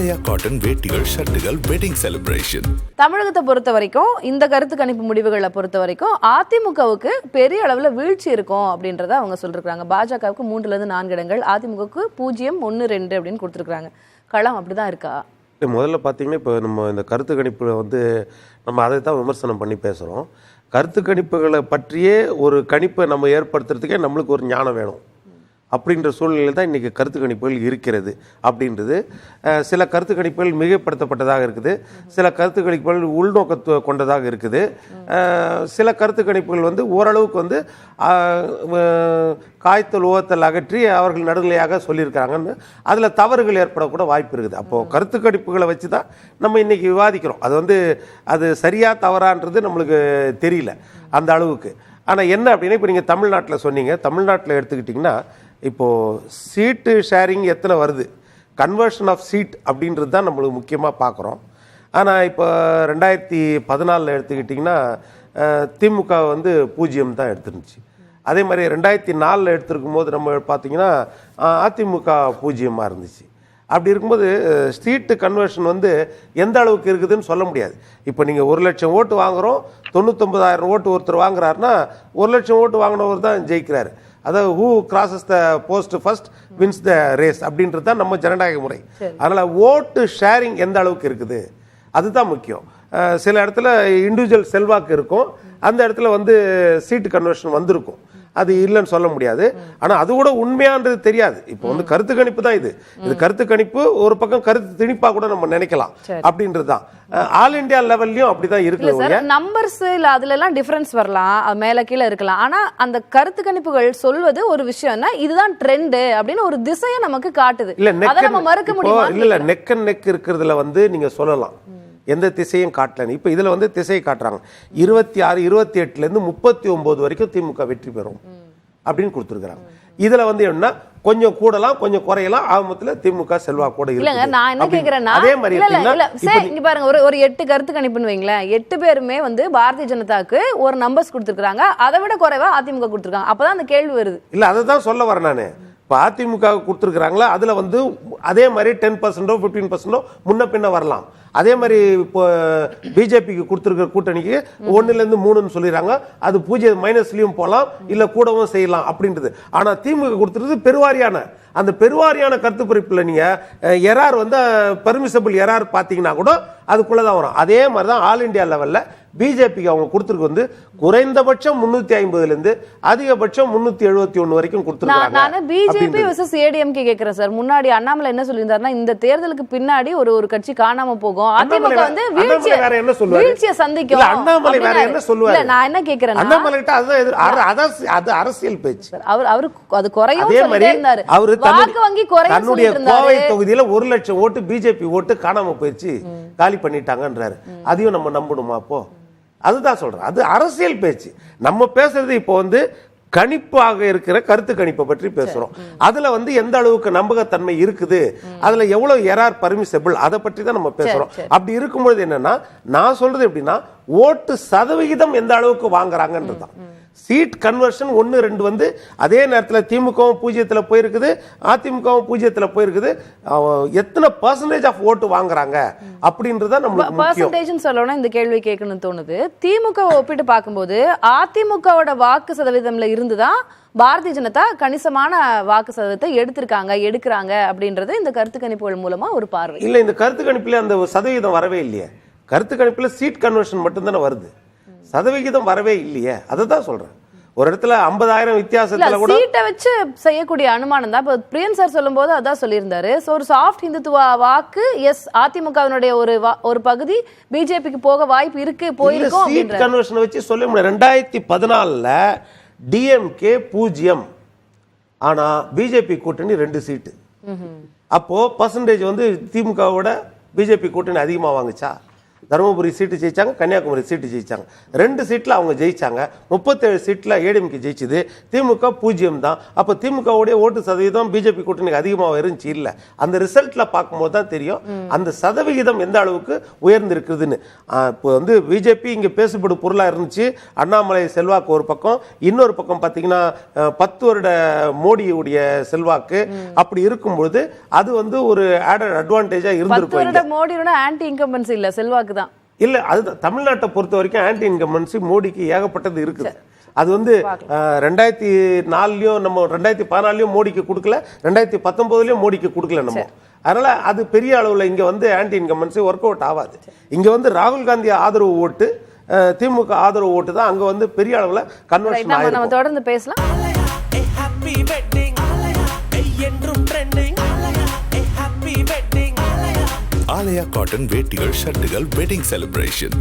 Himalaya cotton வேட்டிகள், ஷர்ட்டுகள், wedding celebration. தமிழகத்தை பொறுத்த வரைக்கும் இந்த கருத்து கணிப்பு முடிவுகளை பொறுத்த வரைக்கும் அதிமுகவுக்கு பெரிய அளவில் வீழ்ச்சி இருக்கும் அப்படின்றத அவங்க சொல்லிருக்காங்க. பாஜகவுக்கு 3-4 இடங்கள், அதிமுகவுக்கு 0-1-2 அப்படின்னு கொடுத்துருக்காங்க. களம் அப்படிதான் இருக்கா? முதல்ல பார்த்தீங்கன்னா இப்போ நம்ம இந்த கருத்து கணிப்பில் நம்ம அதை தான் விமர்சனம் பண்ணி பேசுகிறோம். கருத்து கணிப்புகளை பற்றியே ஒரு கணிப்பை நம்ம ஏற்படுத்துறதுக்கே நம்மளுக்கு ஒரு ஞானம் வேணும். அப்படின்ற சூழ்நிலையில் தான் இன்றைக்கி கருத்து கணிப்புகள் இருக்கிறது அப்படின்றது. சில கருத்து கணிப்புகள் மிகைப்படுத்தப்பட்டதாக இருக்குது, சில கருத்து கணிப்புகள் உள்நோக்க கொண்டதாக இருக்குது, சில கருத்து கணிப்புகள் ஓரளவுக்கு காய்த்தல் ஓத்தல் அகற்றி அவர்கள் நடுநிலையாக சொல்லியிருக்காங்கன்னு அதில் தவறுகள் ஏற்படக்கூட வாய்ப்பு இருக்குது. அப்போது கருத்து கணிப்புகளை வச்சு தான் நம்ம இன்றைக்கி விவாதிக்கிறோம். அது சரியா தவறான்றது நம்மளுக்கு தெரியல அந்த அளவுக்கு. ஆனால் என்ன அப்படின்னா, இப்போ நீங்கள் தமிழ்நாட்டில் சொன்னீங்க, தமிழ்நாட்டில் எடுத்துக்கிட்டிங்கன்னா இப்போது சீட்டு ஷேரிங் எத்தனை வருது, கன்வர்ஷன் ஆஃப் சீட் அப்படின்றது தான் நம்மளுக்கு முக்கியமாக பார்க்குறோம். ஆனால் இப்போ 2014 எடுத்துக்கிட்டிங்கன்னா திமுக 0 தான் எடுத்துருந்துச்சு. அதே மாதிரி 2004 எடுத்துருக்கும் போது நம்ம பார்த்தீங்கன்னா அதிமுக 0 இருந்துச்சு. அப்படி இருக்கும்போது சீட்டு கன்வர்ஷன் எந்த அளவுக்கு இருக்குதுன்னு சொல்ல முடியாது. இப்போ நீங்கள் 1 லட்சம் ஓட்டு வாங்குகிறோம், 99,000 ஓட்டு ஒருத்தர் வாங்குறாருன்னா 1 லட்சம் ஓட்டு வாங்கினவர் தான் ஜெயிக்கிறாரு. அதாவது who crosses the post first wins the race அப்படின்றது தான் நம்ம ஜனநாயக முறை. அதனால் ஓட்டு ஷேரிங் எந்த அளவுக்கு இருக்குது அதுதான் முக்கியம். சில இடத்துல இண்டிவிஜுவல் செல்வாக்கு இருக்கும், அந்த இடத்துல சீட்டு கன்வர்ஷன் வந்திருக்கும், அது இல்லைன்னு சொல்ல முடியாது. ஆனால் அது கூட உண்மையானது தெரியாது. இப்போ கருத்து கணிப்பு தான் இது கருத்து கணிப்பு, ஒரு பக்கம் கருத்து திணிப்பா கூட நம்ம நினைக்கலாம் அப்படின்றது தான். ஆல் இந்தியா லெவல்லையும் அப்படிதான் இருக்கு. நம்பர்ஸ் இல்ல அதுல எல்லாம் டிஃபரன்ஸ் வரலாம், மேல கீழே இருக்கலாம். ஆனா அந்த கருத்து கணிப்புகள் சொல்வது ஒரு விஷயம்னா இதுதான் ட்ரெண்ட் அப்படின்னு ஒரு திசையை நமக்கு காட்டுது. அதை நம்ம மறுக்க முடியுமா? இல்ல நெக் அண்ட் நெக் இருக்கிறதுல நீங்க சொல்லலாம், எந்த திசையும் காட்டல. இப்போ இதுல திசையை காட்டுறாங்க. 26, 28 39 வரைக்கும் திமுக வெற்றி பெறும் அப்படின்னு கொடுத்துருக்காங்க. இதுல என்ன கொஞ்சம் கூடலாம் கொஞ்சம் குறையலாம், ஆகமத்துல திமுக செல்வாக்கு கூட இல்லங்க. நான் என்ன கேக்குறேன்னா, அதே மாதிரி இங்க பாருங்க, ஒரு 8 கருத்து கணிப்புன்னு வைங்களேன், 8 பேருமே பாரதிய ஜனதாக்கு ஒரு நம்பர்ஸ் கொடுத்துருக்காங்க, அதை விட குறைவா அதிமுக கொடுத்துருக்காங்க. அப்பதான் அந்த கேள்வி வருது. இல்ல அதை தான் சொல்ல வரேன் நானு. இப்போ அதிமுக கொடுத்துருக்குறாங்களா, அதில் அதே மாதிரி 10%, 15% முன்ன பின்ன வரலாம். அதே மாதிரி இப்போ பிஜேபிக்கு கொடுத்துருக்கிற கூட்டணிக்கு 1-3 சொல்லிடுறாங்க, அது 0 மைனஸ்லையும் போகலாம், இல்லை கூடவும் செய்யலாம் அப்படின்றது. ஆனால் திமுக கொடுத்துருது பெருவாரியான அந்த பெருவாரியான கருத்து குறிப்பில் நீங்கள் எரார் பர்மிசபிள் எரார் பார்த்தீங்கன்னா கூட அதுக்குள்ளே தான் வரும். அதே மாதிரி தான் ஆல் இண்டியா லெவலில் பிஜேபிக்கு அவங்க கொடுத்துருக்கு குறைந்தபட்சம் 350 அதிகபட்சம் 371 வரைக்கும் கொடுத்துருக்காங்க. நான் பிஜேபி வெர்சஸ் ஏடிஎம்கே கேக்குறேன் சார். முன்னாடி அண்ணாமலை என்ன சொல்லியிருந்தாருன்னா, இந்த தேர்தலுக்கு பின்னாடி ஒரு கட்சி காணாம போகும், அதிமுக வீழ்ச்சியை சந்திக்கும். அண்ணாமலை வேற என்ன சொல்லுவாரு? நான் என்ன கேக்குறேன், அண்ணாமலை அது அரசியல் பேச்சு. அவரு அது குறையும் சொல்லிட்டே இருந்தாரு. அவரு வாக்கு வங்கி குறையும் தன்னுடைய கோவை தொகுதியில 1 லட்சம் ஓட்டு பிஜேபி ஓட்டு காணாம போயிடுச்சு, காலி பண்ணிட்டாங்கன்றாரு. அதையும் நம்ம நம்பணுமா? அப்போ அதுதான் சொல்றேன், அது அரசியல் பேச்சு. நம்ம பேசுறது இப்போ கணிப்பாக இருக்கிற கருத்து கணிப்பை பற்றி பேசுறோம். அதுல எந்த அளவுக்கு நம்பகத்தன்மை இருக்குது, அதுல எவ்வளவு எரார் பர்மிசபிள், அதை பற்றி தான் நம்ம பேசுறோம். அப்படி இருக்கும்போது என்னன்னா, நான் சொல்றது எப்படின்னா, ஓட்டு சதவிகிதம் எந்த அளவுக்கு வாங்குறாங்கன்றதுதான். சீட் கன்வர்ஷன் 1-2 அதே நேரத்தில் திமுகவும் 0 போயிருக்குது, அதிமுகவும் 0 போயிருக்குது. எத்தனை % ஆஃப் ஓட்டு வாங்குறாங்க அப்படின்றத நம்மளுக்கு பர்சன்டேஜ் சொல்லணும். இந்த கேள்வி கேட்கணும்னு தோணுது. திமுக ஒப்பிட்டு பார்க்கும்போது அதிமுகவோட வாக்கு சதவீதம்ல இருந்துதான் பாரதிய ஜனதா கணிசமான வாக்கு சதவீதத்தை எடுக்கிறாங்க அப்படின்றது இந்த கருத்து கணிப்புகள் மூலமா ஒரு பார்வை. இல்ல, இந்த கருத்து கணிப்புல அந்த சதவீதம் வரவே இல்லையே. கருத்து கணிப்புல சீட் கன்வர்ஷன் மட்டும் தானே வருது, சதவிகிதம் வரவே இல்லையே. அதை தான் சொல்றேன். ஒரு இடத்துல 50,000 வித்தியாசத்துல கூட சீட்டை வச்சு செய்யக்கூடிய அனுமானம் தான். இப்போ பிரியன் சார் சொல்லும்போது அதான் சொல்லியிருந்தாரு. ஒரு சாஃப்ட் இந்துத்துவ வாக்கு எஸ் அதிமுகவினுடைய ஒரு பகுதி பிஜேபிக்கு போக வாய்ப்பு இருக்கு, போயிருக்கும். சீட் கன்வர்ஷன் வச்சு சொல்ல முடியாது. 2014 டிஎம்கே 0, ஆனா பிஜேபி கூட்டணி 2 சீட்டு. அப்போ பர்சன்டேஜ் திமுகவோட பிஜேபி கூட்டணி அதிகமா வாங்குச்சா? தருமபுரி சீட்டு ஜெயிச்சாங்க, கன்னியாகுமரி சீட்டு ஜெயிச்சாங்க. 2 சீட்டில் அவங்க ஜெயிச்சாங்க. 37 சீட்டில் ஏடிஎம்கே ஜெயிச்சது. திமுக 0 தான். அப்போ திமுகவுடைய ஓட்டு சதவீதம் பிஜேபி கூட்டணிக்கு அதிகமாக இருந்துச்சு இல்லை. அந்த ரிசல்ட்ல பார்க்கும்போது தான் தெரியும் அந்த சதவிகிதம் எந்த அளவுக்கு உயர்ந்திருக்குதுன்னு. இப்போ வந்து பிஜேபி இங்கே பேசுபடும் பொருளாக இருந்துச்சு. அண்ணாமலை செல்வாக்கு ஒரு பக்கம், இன்னொரு பக்கம் பார்த்தீங்கன்னா 10 வருட மோடியுடைய செல்வாக்கு. அப்படி இருக்கும்பொழுது அது வந்து ஒரு ஆடட் அட்வான்டேஜா இருந்திருக்கும். மோடியோட ஆன்டி இன்கம்பன்சி இல்ல, செல்வாக்கு தான் இல்ல. அது தமிழ்நாட்டை பொறுத்த வரைக்கும் ஆன்டி இன்கம்பன்சி மோடிக்கு ஏகப்பட்டது இருக்குது. அது வந்து 2004லயும் நம்ம 2014லயும் மோடிக்கு கொடுக்கல, 2019லயும் மோடிக்கு கொடுக்கல நம்ம. அதனால அது பெரிய அளவுல இங்க வந்து ஆன்டி இன்கம்பன்சி ஒர்க் அவுட் ஆகாது. இங்க வந்து ராகுல் காந்தி ஆதரவு ஓட்டு, திமுக ஆதரவு ஓட்டு தான் அங்க வந்து பெரிய அளவுல கன்வர்ஷன் ஆயிருக்கு. நம்ம தொடர்ந்து பேசலாம். ஆலயா காட்டன் வேட்டிகள் ஷர்ட்டுகள் வெட்டிங் செலிப்ரேஷன்.